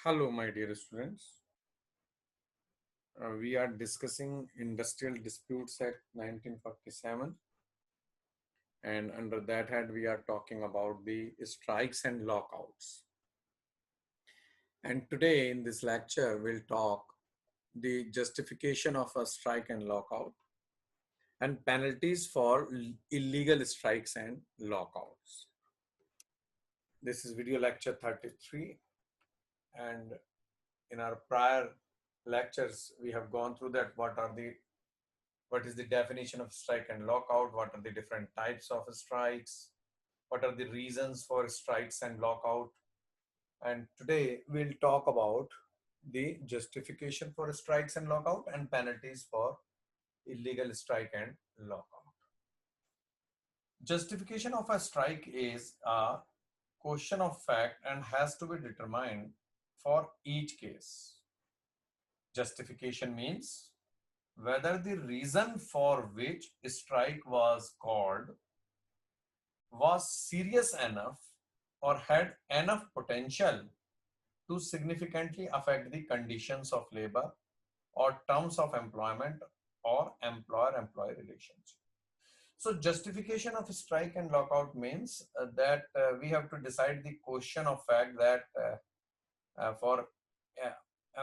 Hello, my dear students. We are discussing Industrial Disputes Act 1947, and under that head, we are talking about the strikes and lockouts. And today, in this lecture, we'll talk the justification of a strike and lockout and penalties for illegal strikes and lockouts. This is video lecture 33, and in our prior lectures, we have gone through that what is the definition of strike and lockout, what are the different types of strikes, what are the reasons for strikes and lockout. And today we'll talk about the justification for strikes and lockout and penalties for illegal strike and lockout. Justification of a strike is a question of fact and has to be determined for each case. Justification means whether the reason for which strike was called was serious enough or had enough potential to significantly affect the conditions of labor or terms of employment or employer-employee relationship. So justification of strike and lockout means that we have to decide the question of fact that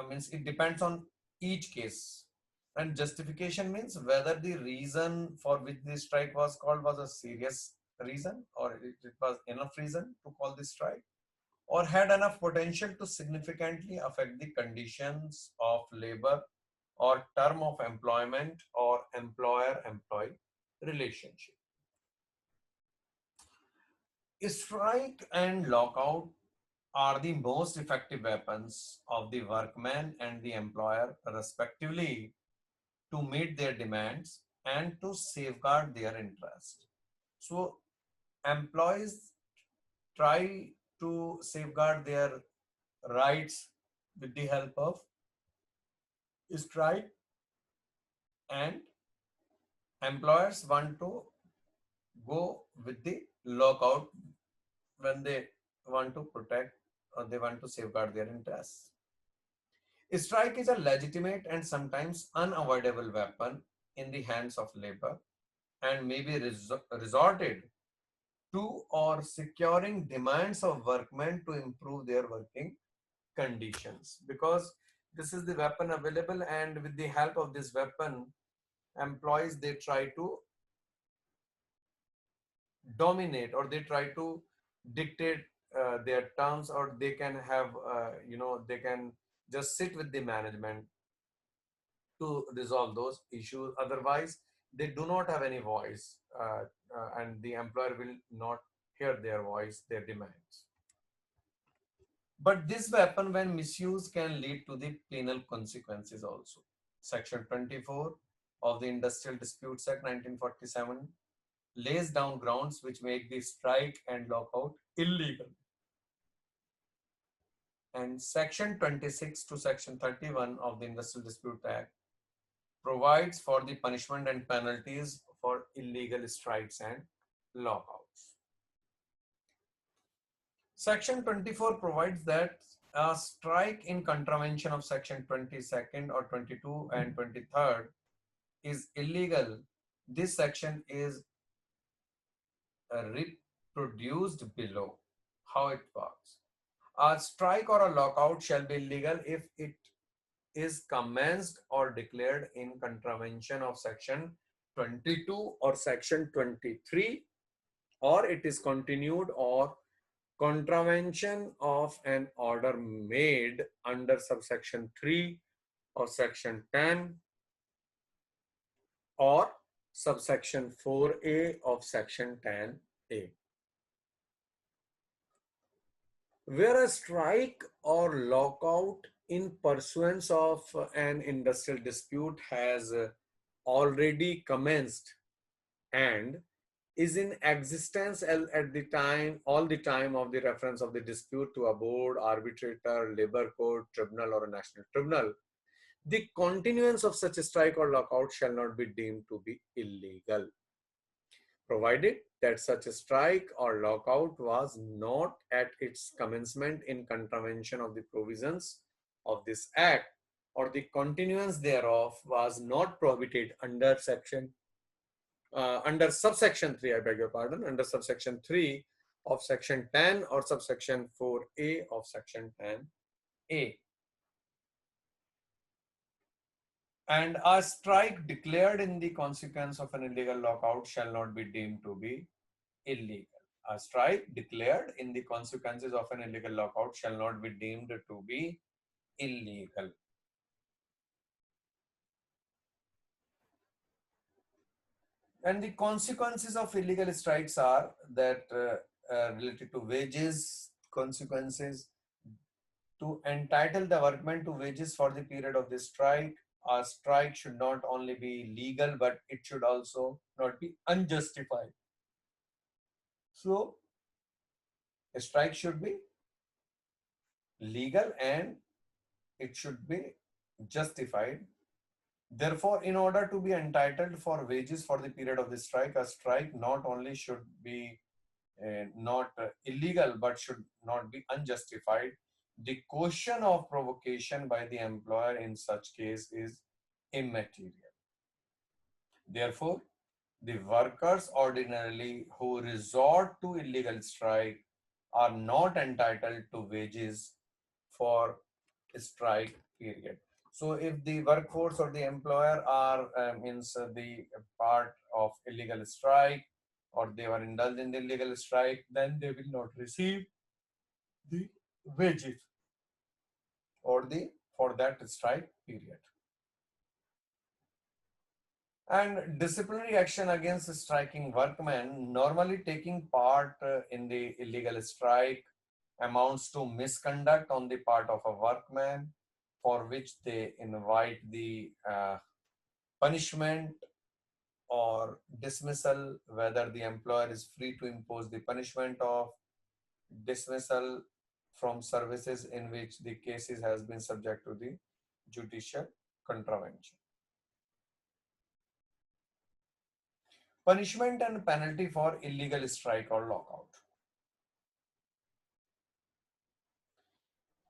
means it depends on each case. And justification means whether the reason for which the strike was called was a serious reason or it was enough reason to call the strike or had enough potential to significantly affect the conditions of labor or term of employment or employer-employee relationship. Strike and lockout are the most effective weapons of the workman and the employer respectively to meet their demands and to safeguard their interest. So employees try to safeguard their rights with the help of strike, and employers want to go with the lockout when they want to protect or they want to safeguard their interests. Strike is a legitimate and sometimes unavoidable weapon in the hands of labor and may be resorted to or securing demands of workmen to improve their working conditions, because this is the weapon available, and with the help of this weapon employees they try to dominate or they try to dictate their terms, or they can have they can just sit with the management to resolve those issues. Otherwise they do not have any voice, and the employer will not hear their voice, their demands. But this weapon, when misused, can lead to the penal consequences also. Section 24 of the Industrial Disputes Act 1947 lays down grounds which make the strike and lockout illegal. And Section 26 to Section 31 of the Industrial Dispute Act provides for the punishment and penalties for illegal strikes and lockouts. Section 24 provides that a strike in contravention of Section 22nd or 22 and 23rd is illegal. This section is reproduced below. How it works. A strike or a lockout shall be illegal if it is commenced or declared in contravention of Section 22 or Section 23, or it is continued or contravention of an order made under subsection 3 or section 10 or subsection 4A of section 10A. Where a strike or lockout in pursuance of an industrial dispute has already commenced and is in existence at the time, all the time of the reference of the dispute to a board, arbitrator, labor court, tribunal, or a national tribunal, the continuance of such a strike or lockout shall not be deemed to be illegal, provided that such a strike or lockout was not at its commencement in contravention of the provisions of this act, or the continuance thereof was not prohibited under under subsection 3, I beg your pardon, under subsection 3 of section 10 or subsection 4a of section 10a. And a strike declared in the consequence of an illegal lockout shall not be deemed to be illegal. A strike declared in the consequences of an illegal lockout shall not be deemed to be illegal. And the consequences of illegal strikes are that related to wages, consequences to entitle the workman to wages for the period of the strike. A strike should not only be legal, but it should also not be unjustified. So, a strike should be legal and it should be justified. Therefore, in order to be entitled for wages for the period of the strike, a strike not only should be not illegal, but should not be unjustified. The question of provocation by the employer in such case is immaterial. Therefore, the workers ordinarily who resort to illegal strike are not entitled to wages for a strike period. So if the workforce or the employer are means the part of illegal strike, or they were indulged in the illegal strike, then they will not receive the wages or the for that strike period. And disciplinary action against striking workmen normally taking part in the illegal strike amounts to misconduct on the part of a workman, for which they invite the punishment or dismissal, whether the employer is free to impose the punishment of dismissal from services in which the cases has been subject to the judicial contravention. Punishment and penalty for illegal strike or lockout.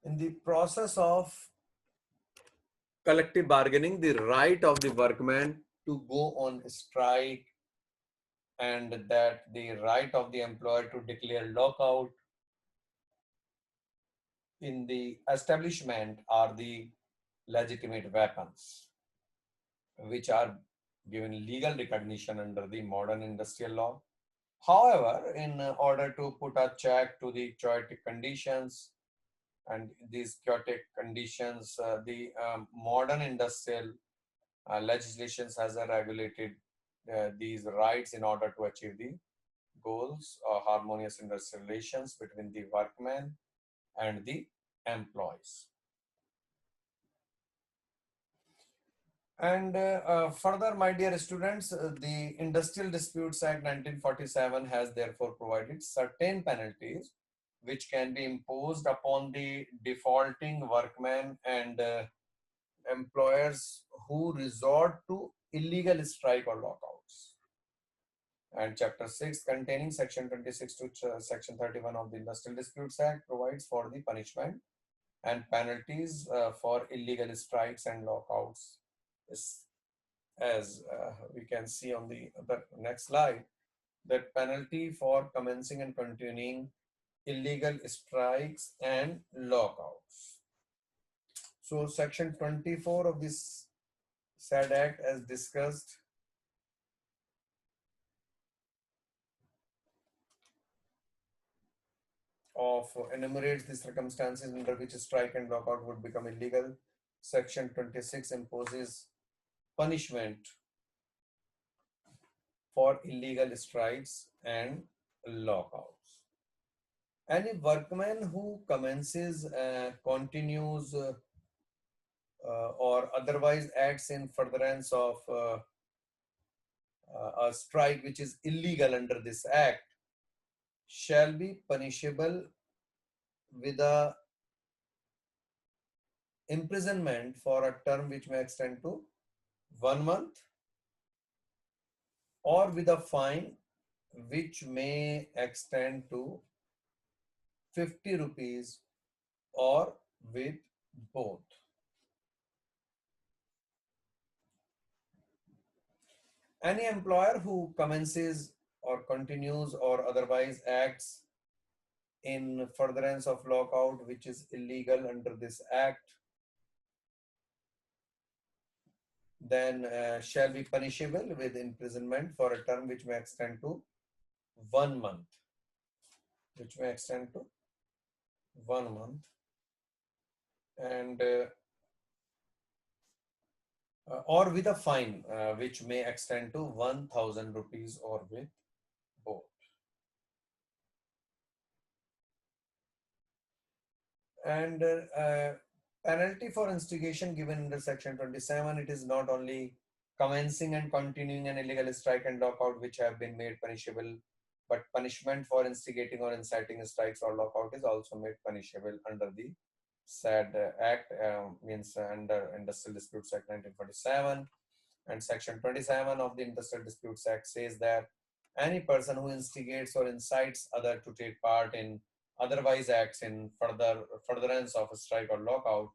In the process of collective bargaining, the right of the workman to go on strike and that the right of the employer to declare lockout in the establishment are the legitimate weapons which are given legal recognition under the modern industrial law. However, in order to put a check to the chaotic conditions, and these chaotic conditions, the modern industrial legislations has regulated these rights in order to achieve the goals of harmonious industrial relations between the workmen and the employees. And further, my dear students, the Industrial Disputes Act 1947 has therefore provided certain penalties which can be imposed upon the defaulting workmen and employers who resort to illegal strike or lockouts. And Chapter 6 containing Section 26 to Section 31 of the Industrial Disputes Act provides for the punishment and penalties for illegal strikes and lockouts. As we can see on the next slide, that penalty for commencing and continuing illegal strikes and lockouts. So Section 24 of this said act, as discussed, of enumerates the circumstances under which a strike and lockout would become illegal. Section 26 imposes punishment for illegal strikes and lockouts. Any workman who commences, continues, or otherwise acts in furtherance of a strike which is illegal under this act shall be punishable with a imprisonment for a term which may extend to 1 month, or with a fine which may extend to 50 rupees or with both. Any employer who commences or continues or otherwise acts in furtherance of lockout which is illegal under this act, then shall be punishable with imprisonment for a term which may extend to 1 month, which may extend to 1 month, and or with a fine which may extend to 1000 rupees or with both. And penalty for instigation given under section 27, it is not only commencing and continuing an illegal strike and lockout which have been made punishable, but punishment for instigating or inciting strikes or lockout is also made punishable under the said act, means under Industrial Disputes Act 1947. And section 27 of the Industrial Disputes Act says that any person who instigates or incites other to take part in otherwise acts in furtherance of a strike or lockout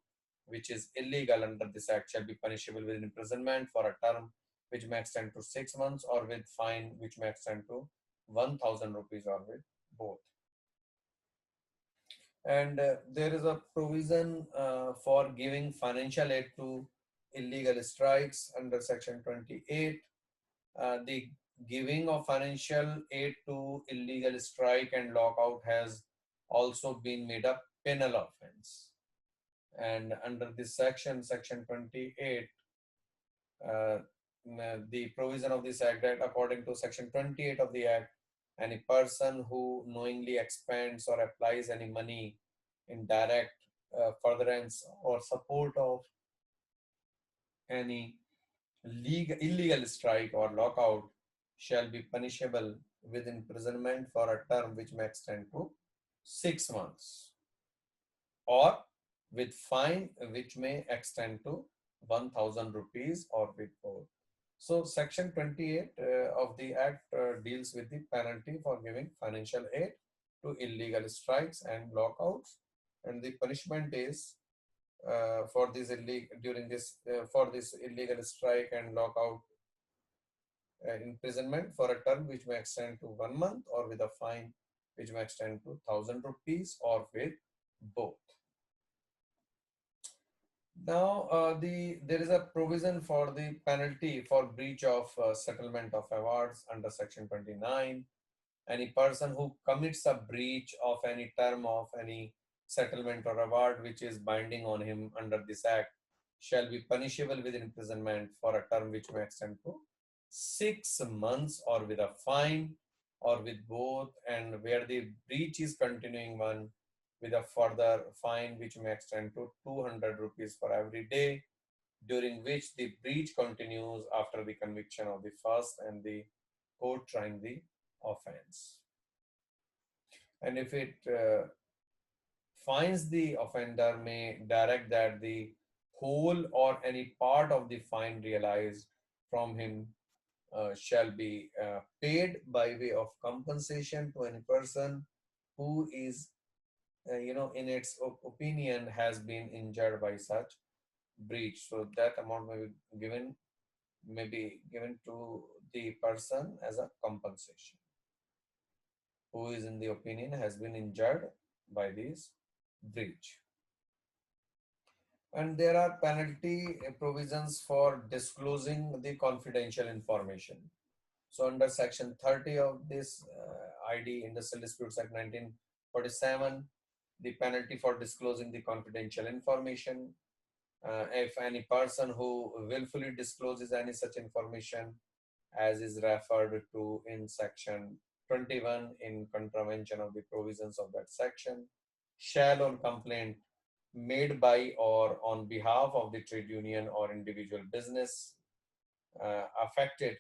which is illegal under this act shall be punishable with imprisonment for a term which may extend to 6 months or with fine which may extend to 1000 rupees or with both. And there is a provision for giving financial aid to illegal strikes under section 28. The giving of financial aid to illegal strike and lockout has also been made a penal offense. And under this section, section 28, uh, the provision of this act, that according to section 28 of the act, any person who knowingly expends or applies any money in direct furtherance or support of any illegal strike or lockout shall be punishable with imprisonment for a term which may extend to 6 months or with fine which may extend to 1000 rupees or with both. So section 28 of the act deals with the penalty for giving financial aid to illegal strikes and lockouts, and the punishment is for this for this illegal strike and lockout, imprisonment for a term which may extend to 1 month or with a fine which may extend to 1000 rupees or with both. Now, there is a provision for the penalty for breach of settlement of awards under section 29. Any person who commits a breach of any term of any settlement or award which is binding on him under this act shall be punishable with imprisonment for a term which may extend to 6 months or with a fine or with both, and where the breach is continuing one, with a further fine which may extend to 200 rupees for every day during which the breach continues after the conviction of the first and the court trying the offense. And if it fines, the offender may direct that the whole or any part of the fine realized from him shall be paid by way of compensation to any person who is, in its opinion, has been injured by such breach. So that amount may be given to the person as a compensation who is in the opinion has been injured by this breach. And there are penalty provisions for disclosing the confidential information. So under section 30 of this ID, Industrial Disputes Act 1947, the penalty for disclosing the confidential information, if any person who willfully discloses any such information as is referred to in section 21 in contravention of the provisions of that section, shall on complaint made by or on behalf of the trade union or individual business affected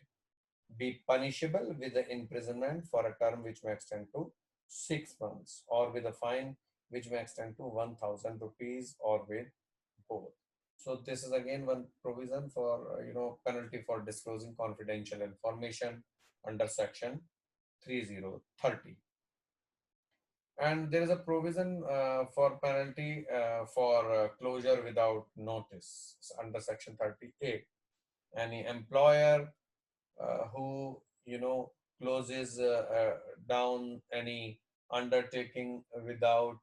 be punishable with the imprisonment for a term which may extend to 6 months or with a fine which may extend to 1000 rupees or with both. So this is again one provision for penalty for disclosing confidential information under section 30. And there is a provision for penalty for closure without notice under section 38. Any employer who closes down any undertaking without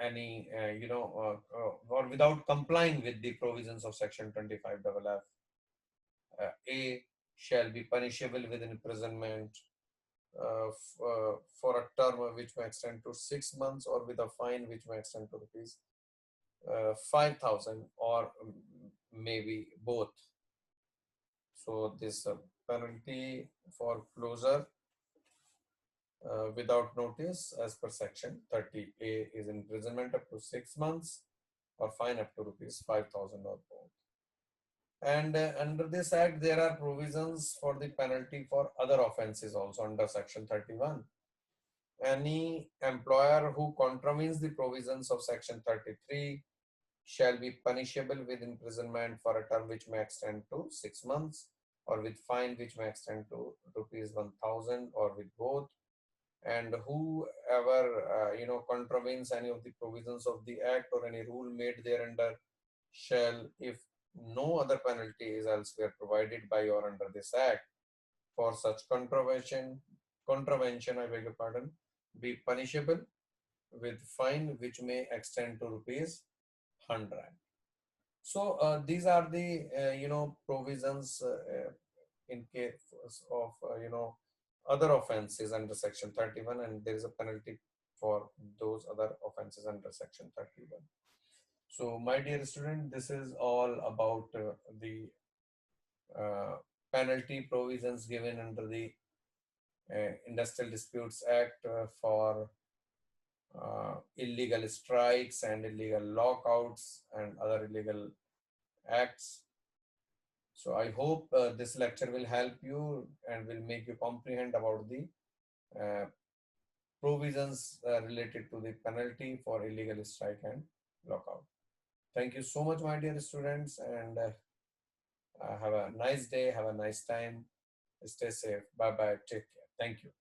any or without complying with the provisions of section 25 F A shall be punishable with imprisonment for a term which may extend to 6 months, or with a fine which may extend to rupees 5,000, or maybe both. So this penalty for closure without notice as per section 30A is imprisonment up to 6 months or fine up to rupees 5,000 or both. And under this act, there are provisions for the penalty for other offenses also under section 31. Any employer who contravenes the provisions of section 33 shall be punishable with imprisonment for a term which may extend to 6 months, or with fine which may extend to rupees 1,000, or with both. And whoever contravenes any of the provisions of the act or any rule made thereunder shall, if no other penalty is elsewhere provided by or under this act, for such contravention, I beg your pardon, be punishable with fine which may extend to rupees 100. So these are the provisions in case of other offenses under section 31, and there is a penalty for those other offenses under section 31. So my dear student, this is all about the uh, penalty provisions given under the Industrial Disputes Act for illegal strikes and illegal lockouts and other illegal acts. So I hope this lecture will help you and will make you comprehend about the uh, provisions related to the penalty for illegal strike and lockout. Thank you so much, my dear students, and have a nice day, have a nice time, stay safe. Bye bye, take care. Thank you.